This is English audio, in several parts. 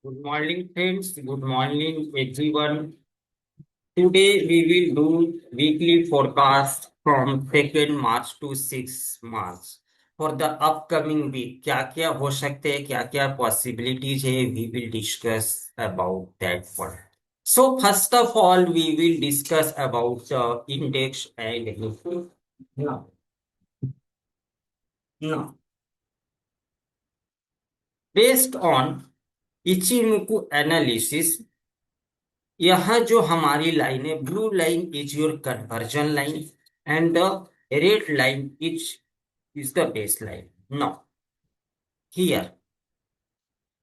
Good morning, friends. Good morning, everyone. Today we will do weekly forecast from 2nd March to 6th March. For the upcoming week, क्या-क्या हो सकते हैं, क्या-क्या possibilities है, we will discuss about that one. So first of all, we will discuss about the index and Nifty. Now, now, based on Ichimoku analysis, यह जो हमारी line है, blue line is your conversion line and the red line is the base line. Now here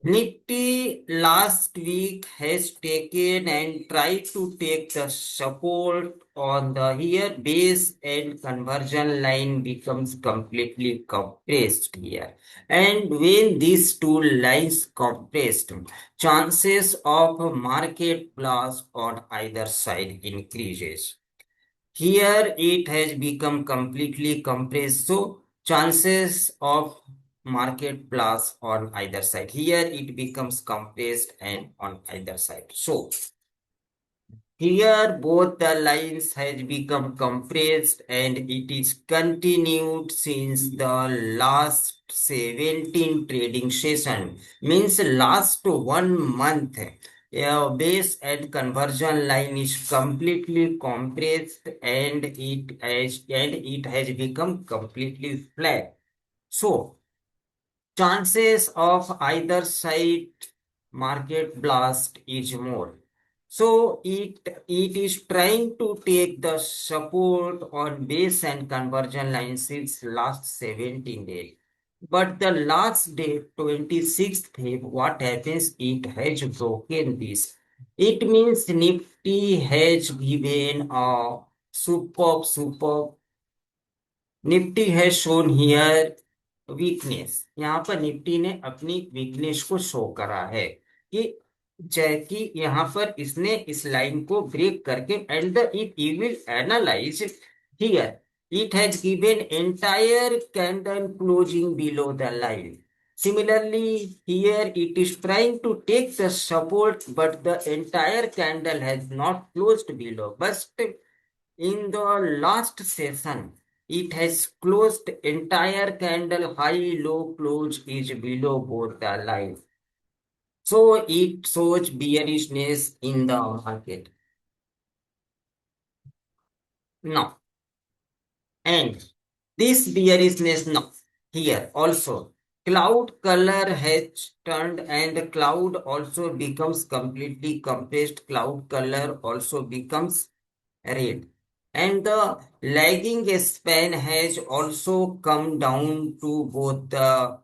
Nifty last week has taken and tried to take the support on the here base and conversion line becomes completely compressed here. And when these two lines compressed, chances of market loss on either side increases. Here it has become completely compressed, so chances of market plus on either side. Here it becomes compressed and on either side. So here both the lines has become compressed and it is continued since the last 17 trading session. Means last 1 month. Base and conversion line is completely compressed and it has become completely flat. So chances of either side market blast is more. So it is trying to take the support on base and conversion line since last 17 days. But the last day, 26th Feb, what happens? It has broken this. It means Nifty has given a superb Nifty है shown here weakness. यहाँ पर Nifty ने अपनी weakness को show करा है कि जैकि यहाँ पर इसने इस लाइन को ब्रेक करके and the if you will analyse here it has given entire candle closing below the line. Similarly, here it is trying to take the support, but the entire candle has not closed below. But in the last session, it has closed entire candle high low close is below both the line. So it shows bearishness in the market. Now, and this bearishness now here also cloud color has turned and cloud also becomes completely compressed. Cloud color also becomes red. And the lagging span has also come down to both the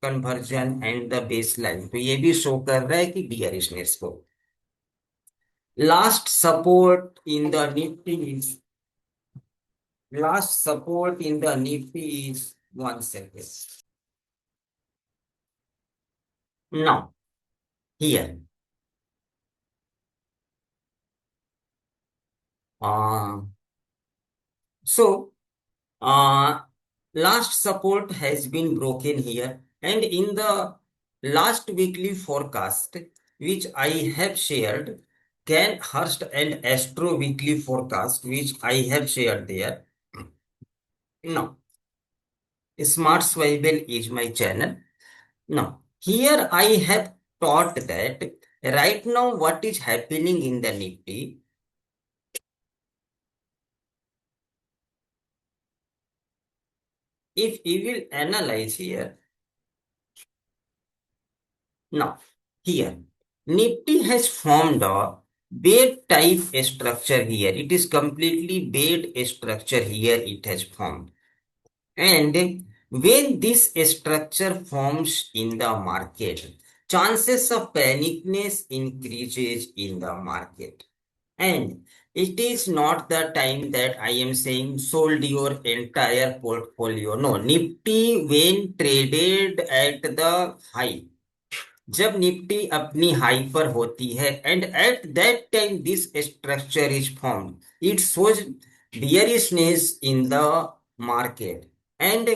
conversion and the baseline. तो ये भी show कर रहा है कि bearishness को. Last support in the Nifty is last support in the Nifty is 1 second. Now here, uh, so uh, last support has been broken here, and in the last weekly forecast, which I have shared, Gann, Hurst and Astro weekly forecast, which I have shared there. Now, Smart Swivel is my channel. Now, here I have taught that right now what is happening in the Nifty. If we will analyze here, now here Nifty has formed a bed type structure here. It is completely bed structure here it has formed. And when this structure forms in the market, chances of panicness increases in the market. And it is not the time that I am saying sold your entire portfolio. No, Nifty when traded at the high, जब Nifty अपनी high पर होती है and at that time this structure is formed, it shows bearishness in the market, and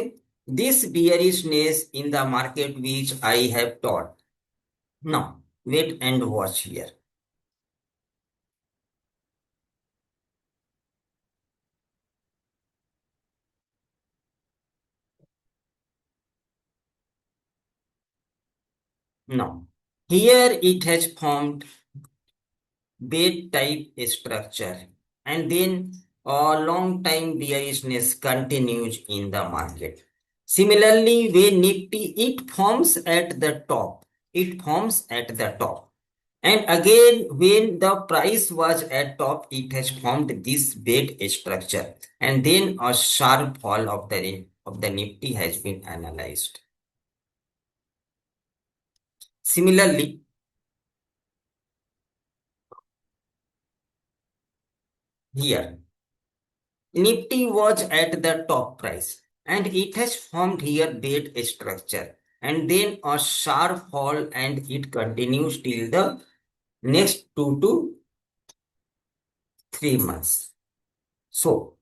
this bearishness in the market which I have taught. Now Wait and watch here. Now, here it has formed bed type structure, and then a long time bearishness continues in the market. Similarly, when Nifty, it forms at the top. It forms at the top. And again, when the price was at top, it has formed this bed structure. And then a sharp fall of the Nifty has been analyzed. Similarly, here, Nifty was at the top price and it has formed here bed structure and then a sharp fall and it continues till the next 2 to 3 months. So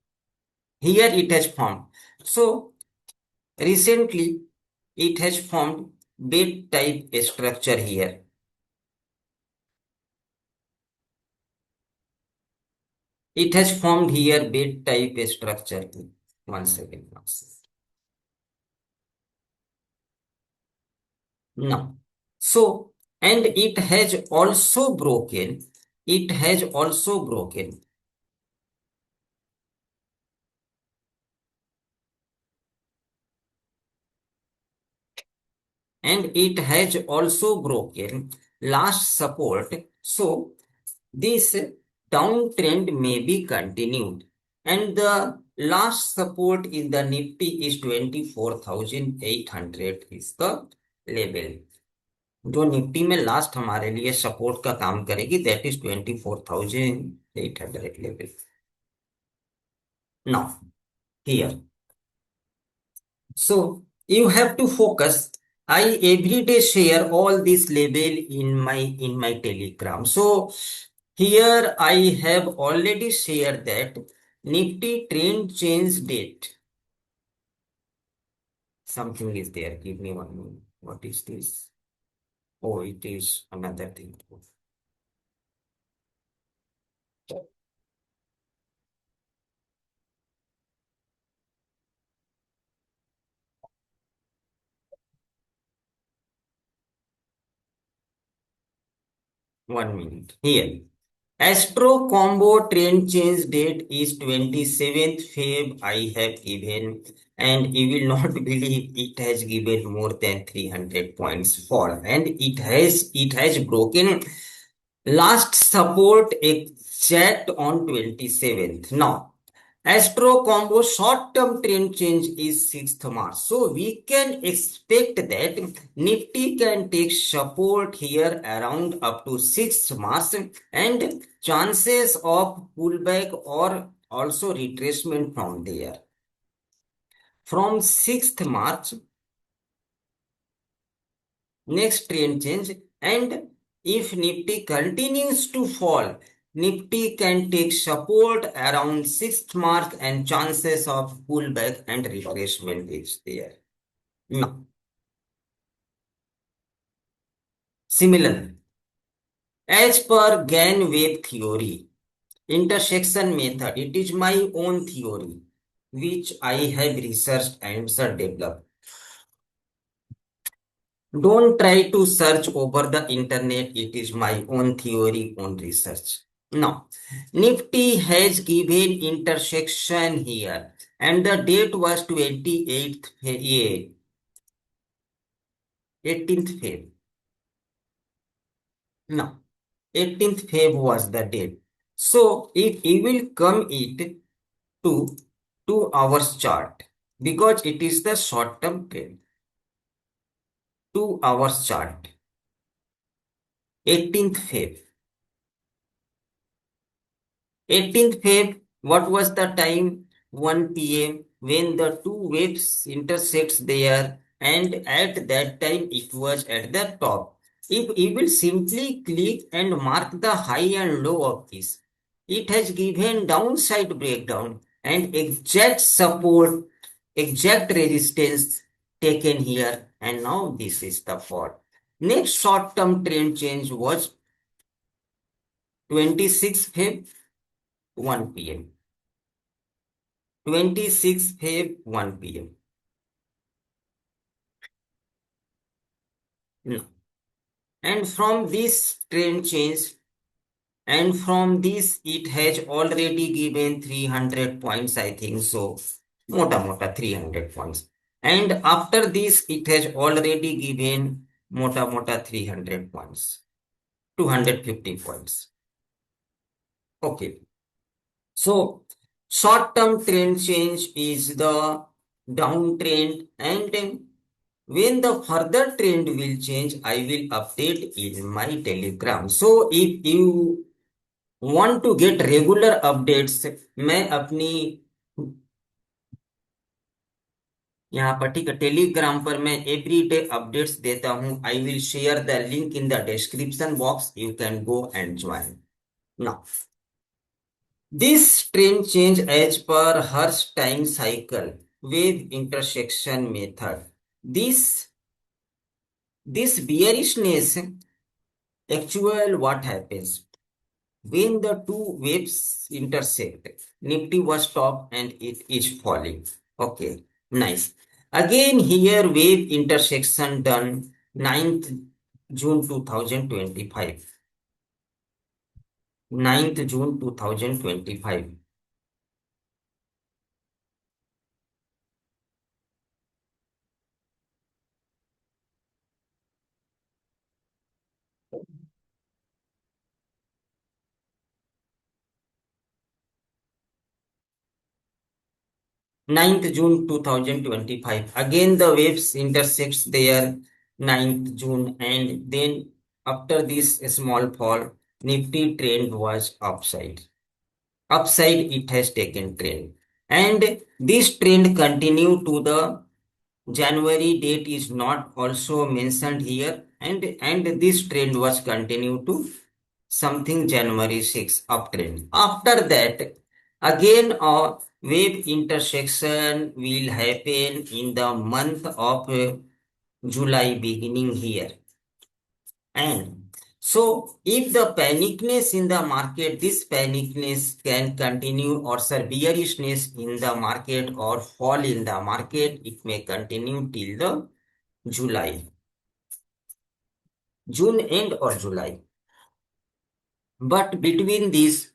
here it has formed. So recently it has formed bed type structure here. It has formed here bed type structure. One second. One second. No. So, and it has also broken, and it has also broken last support. So, this downtrend may be continued. And the last support in the Nifty is 24,800 is the level. जो Nifty में last हमारे लिए support का काम करेगी that is 24,800 level. Now here, so you have to focus. I every day share all this label in my telegram. So here I have already shared that Nifty trend change date. Something is there. Give me 1 minute. What is this? Oh, it is another thing. 1 minute. Here. Astro combo trend change date is 27th Feb. I have given, and you will not believe it has given more than 300 points fall, and it has broken last support exact on 27th. Now, Astro combo short-term trend change is 6th March. So we can expect that Nifty can take support here around up to 6th March and chances of pullback or also retracement from there. From 6th March, next trend change, and if Nifty continues to fall, Nifty can take support around 6th March and chances of pullback and retracement is there. Now, similar, as per Gann wave theory, intersection method, it is my own theory, which I have researched and developed. Don't try to search over the internet. It is my own theory, own research. Now, Nifty has given intersection here, and the date was 28th, 18th Feb. No, 18th Feb was the date. So, if you will come it to 2 hours chart, because it is the short-term trend. 2 hours chart. 18th Feb. 18th Feb, what was the time? 1 p.m. when the two waves intersects there, and at that time it was at the top. If you will simply click and mark the high and low of this, it has given downside breakdown and exact support, exact resistance taken here, and now this is the fall. Next short-term trend change was 26 Feb 1 p.m. 26 Feb 1 p.m. No. And from this trend change, and from this it has already given 300 points, I think so. Mota 300 points. And after this, it has already given mota 300 points. 250 points. Okay. So short-term trend change is the downtrend, and then when the further trend will change, I will update in my Telegram. So if you want to get regular updates, मैं अपनी यहाँ पर ठीक है Telegram पर मैं everyday updates देता हूँ. I will share the link in the description box. You can go and join. Now this trend change as per Hurst time cycle wave intersection method. This bearishness actual what happens when the two waves intersect. Nifty was top and it is falling. Okay, nice. Again here wave intersection done 9th June 2025. 9th June 2025. 9th June 2025. Again, the waves intersects there 9th June, and then after this small fall, Nifty trend was upside. Upside, it has taken trend. And this trend continue to the January date is not also mentioned here, and this trend was continued to something January 6 uptrend. After that, again a wave intersection will happen in the month of July beginning here. And so if the panicness in the market, this panicness can continue, or sir bearishness in the market or fall in the market, it may continue till the July, June end or July. But between these,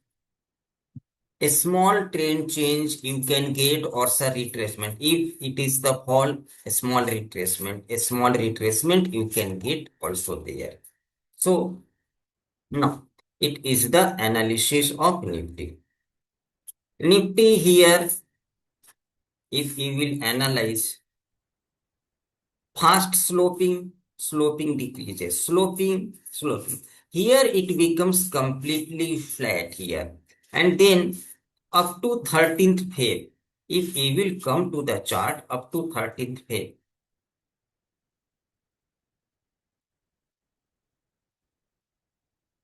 a small trend change you can get, or a retracement. If it is the fall, a small retracement you can get also there. So now it is the analysis of Nifty. Nifty here, if you will analyze, fast sloping decreases, sloping. Here it becomes completely flat here. And then up to 13th Feb, if we will come to the chart up to 13th Feb,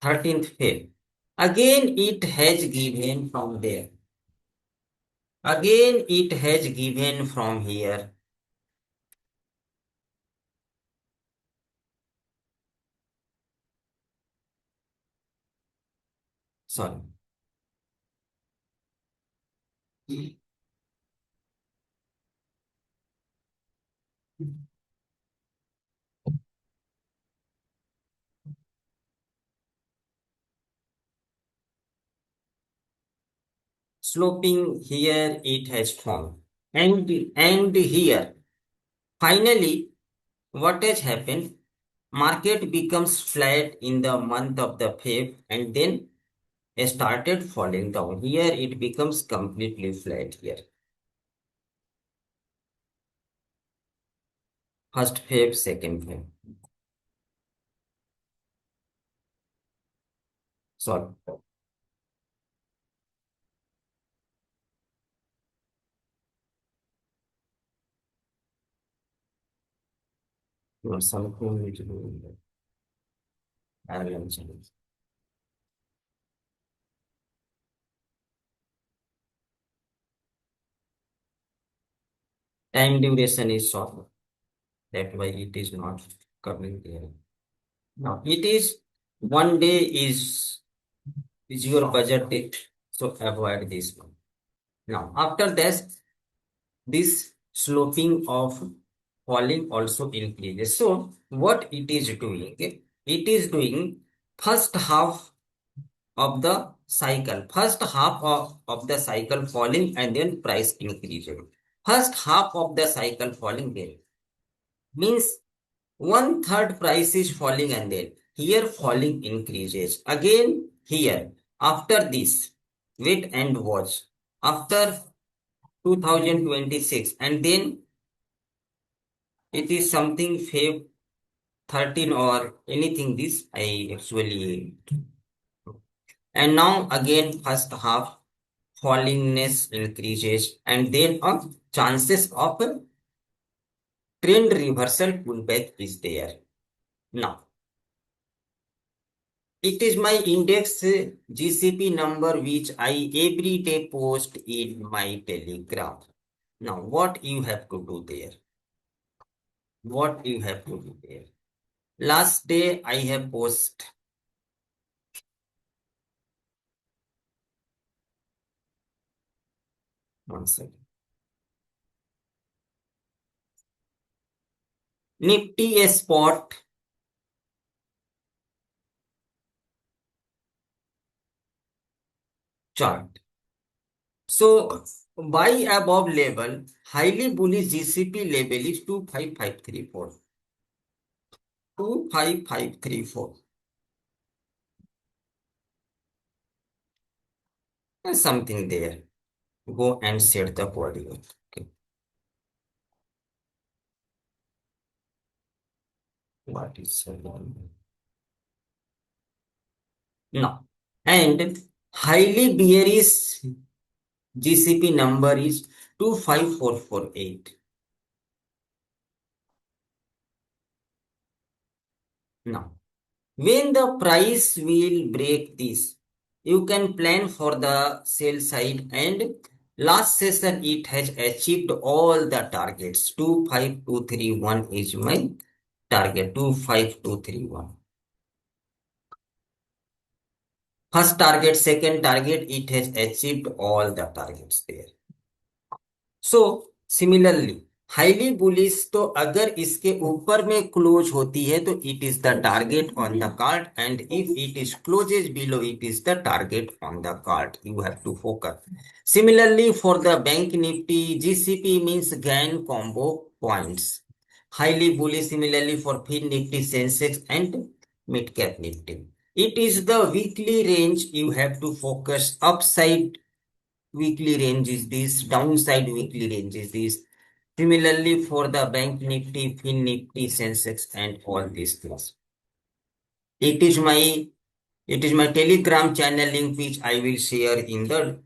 13th Feb, again it has given from there. Again it has given from here. Sorry. Sloping here it has formed. And here, finally, what has happened? Market becomes flat in the month of the Feb, and then started falling down. Here it becomes completely flat here. First Feb, second Feb. Sorry. Something which parallel channels. Time duration is short. That's why it is not coming there. Now it is one day is your budget day, so avoid this one. Now after this sloping of falling also increases. So what it is doing? It is doing first half of the cycle. First half of the cycle falling and then price increasing. First half of the cycle falling there means one third price is falling and then here falling increases. Again here after this wait and watch after 2026 and then it is something Feb 13 or anything this I actually and now again first half fallingness increases and then chances of trend reversal pullback is there. Now it is my index GCP number which I every day post in my Telegram. Now what you have to do there? What you have to do there? Last day I have post one second. Nifty spot chart. So buy above level, highly bullish GCP level is 25534. 25534. There's something there. Go and set the coordinate. Okay. What is no. And highly bearish GCP number is 25448. Now, when the price will break this, you can plan for the sell side and last session it has achieved all the targets. 25231 is my target. 25231. First target, second target, it has achieved all the targets there. So similarly highly bullish तो अगर इसके ऊपर में close होती है तो it is the target on the card and if it is closes below it is the target on the card you have to focus similarly for the bank Nifty GCP means gain combo points highly bullish similarly for Fin Nifty Sensex and mid cap Nifty it is the weekly range you have to focus upside weekly range is this downside weekly range is this. Similarly, for the bank nifty, fin nifty, sensex, and all these things. It is my Telegram channel link which I will share in the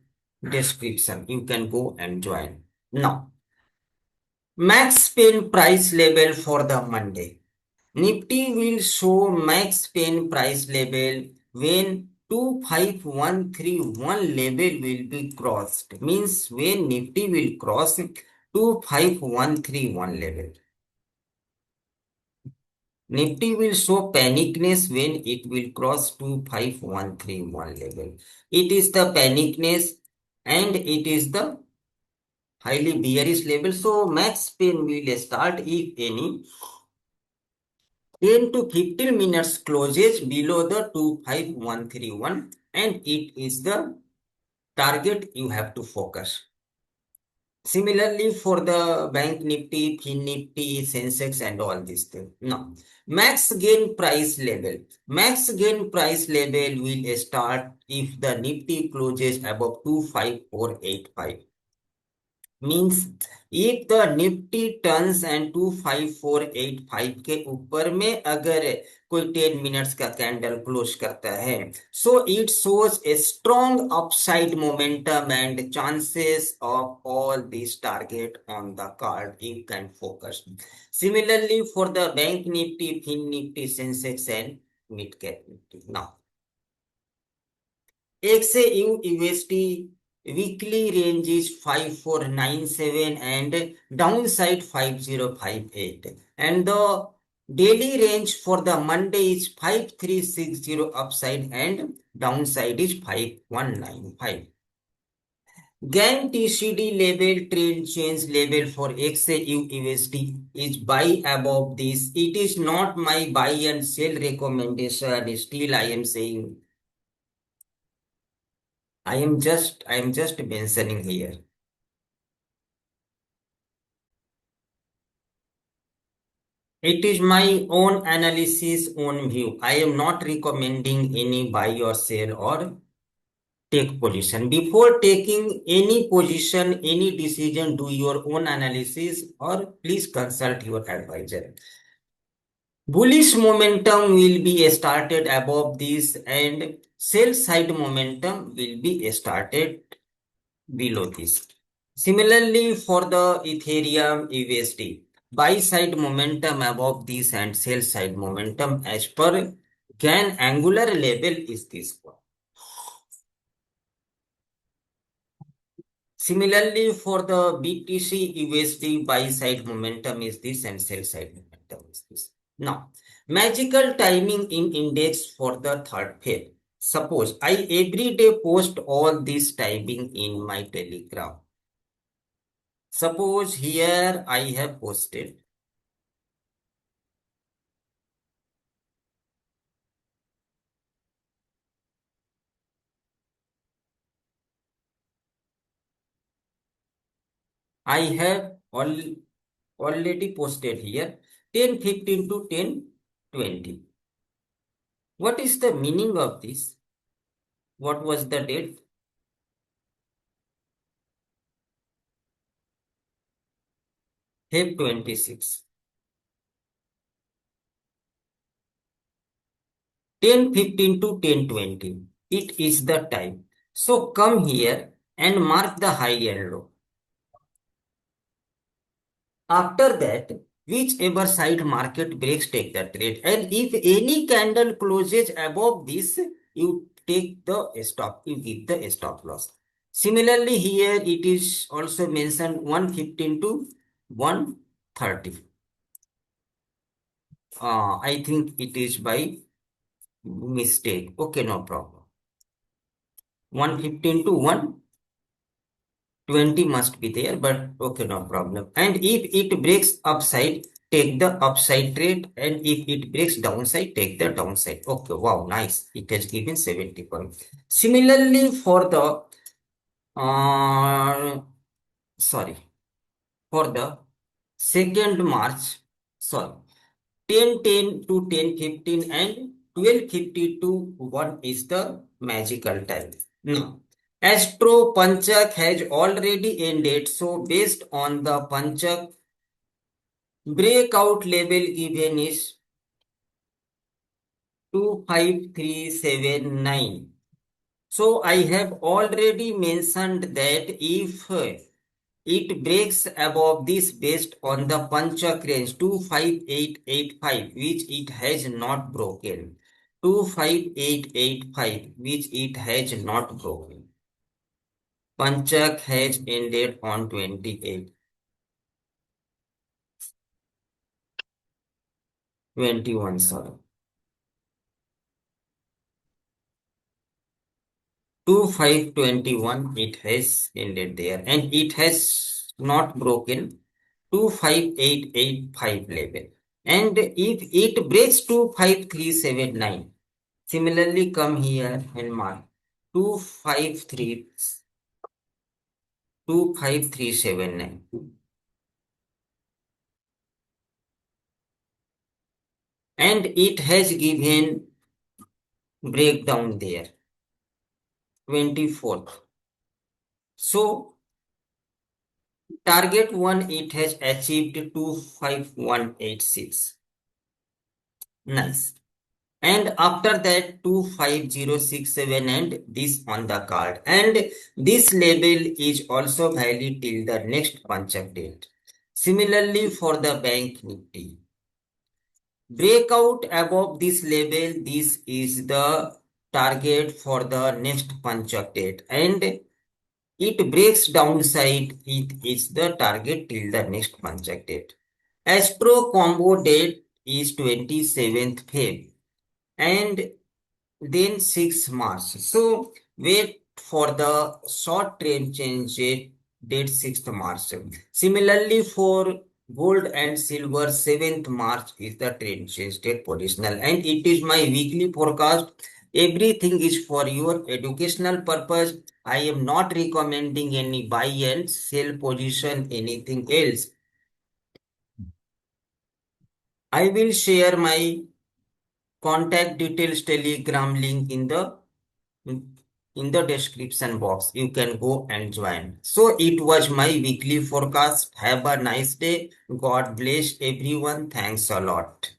description. You can go and join. Now, max pain price level for the Monday. Nifty will show max pain price level when 25131 level will be crossed. Means when Nifty will cross 25131 level. Nifty will show panicness when it will cross 25131 level. It is the panicness and it is the highly bearish level. So max pain will start if any 10 to 15 minutes closes below the 25131 and it is the target you have to focus. Similarly for the bank nifty, fin nifty, sensex and all these things. Now, max gain price level. Max gain price level will start if the nifty closes above 25485. Means if the Nifty turns and 25485 के ऊपर में अगर कोई 10 minutes का candle close करता है so it shows a strong upside momentum and chances of all this target on the card you can focus similarly for the bank Nifty Fin Nifty Sensex and mid cap Nifty now एक से UST weekly range is 5497 and downside 5058 and the Daily range for the Monday is 5360 upside and downside is 5195. Gann TCD level trend change level for XAU USD is buy above this. It is not my buy and sell recommendation. Still, I am saying I am just mentioning here. It is my own analysis, own view. I am not recommending any buy or sell or take position. Before taking any position, any decision, do your own analysis or please consult your advisor. Bullish momentum will be started above this and sell side momentum will be started below this. Similarly, for the Ethereum USD, buy side momentum above this and sell side momentum as per Gann angular level is this one. Similarly, for the BTC USD, buy side momentum is this and sell side momentum is this. Now, magical timing in index for the third phase. Suppose I every day post all this timing in my Telegram. Suppose here I have posted. I have already posted here 10:15 to 10:20. What is the meaning of this? What was the date? Feb 26. 10:15 to 10:20. It is the time. So come here and mark the high and low. After that, whichever side market breaks, take the trade. And if any candle closes above this, you take the stop, you give the stop loss. Similarly, here it is also mentioned 115 to 130. I think it is by mistake. Okay, no problem. 115 to 120 must be there, but okay, no problem. And if it breaks upside, take the upside trade. And if it breaks downside, take the downside. Okay, wow, nice. It has given 70 points. Similarly, for the, uh, sorry, for the 2nd March, sorry, 10:10 to 10:15 and 12:50 to 1 is the magical time. Now, Astro Panchak has already ended. So, based on the Panchak, breakout level given is 25379. So, I have already mentioned that if it breaks above this based on the Panchak range 25885, which it has not broken. 25885, which it has not broken. Panchak has ended on 28, 21, sorry. 2521, it has ended there and it has not broken 25885 level. And if it breaks 25379, similarly come here and mark 253 25379. And it has given breakdown there 24th. So target 1 it has achieved 25186. Nice. And after that 25067 and this on the card. And this level is also valid till the next Panchak date. Similarly for the Bank Nifty. Breakout above this level, this is the target for the next Panchak date. And it breaks downside, it is the target till the next Panchak date. Astro combo date is 27th Feb and then 6 March. So wait for the short trend change date 6th March. Similarly for gold and silver, 7th March is the trend change date positional, and it is my weekly forecast. Everything is for your educational purpose. I am not recommending any buy and sell position, anything else. I will share my contact details telegram link in the description box. You can go and join. So it was my weekly forecast. Have a nice day. God bless everyone. Thanks a lot.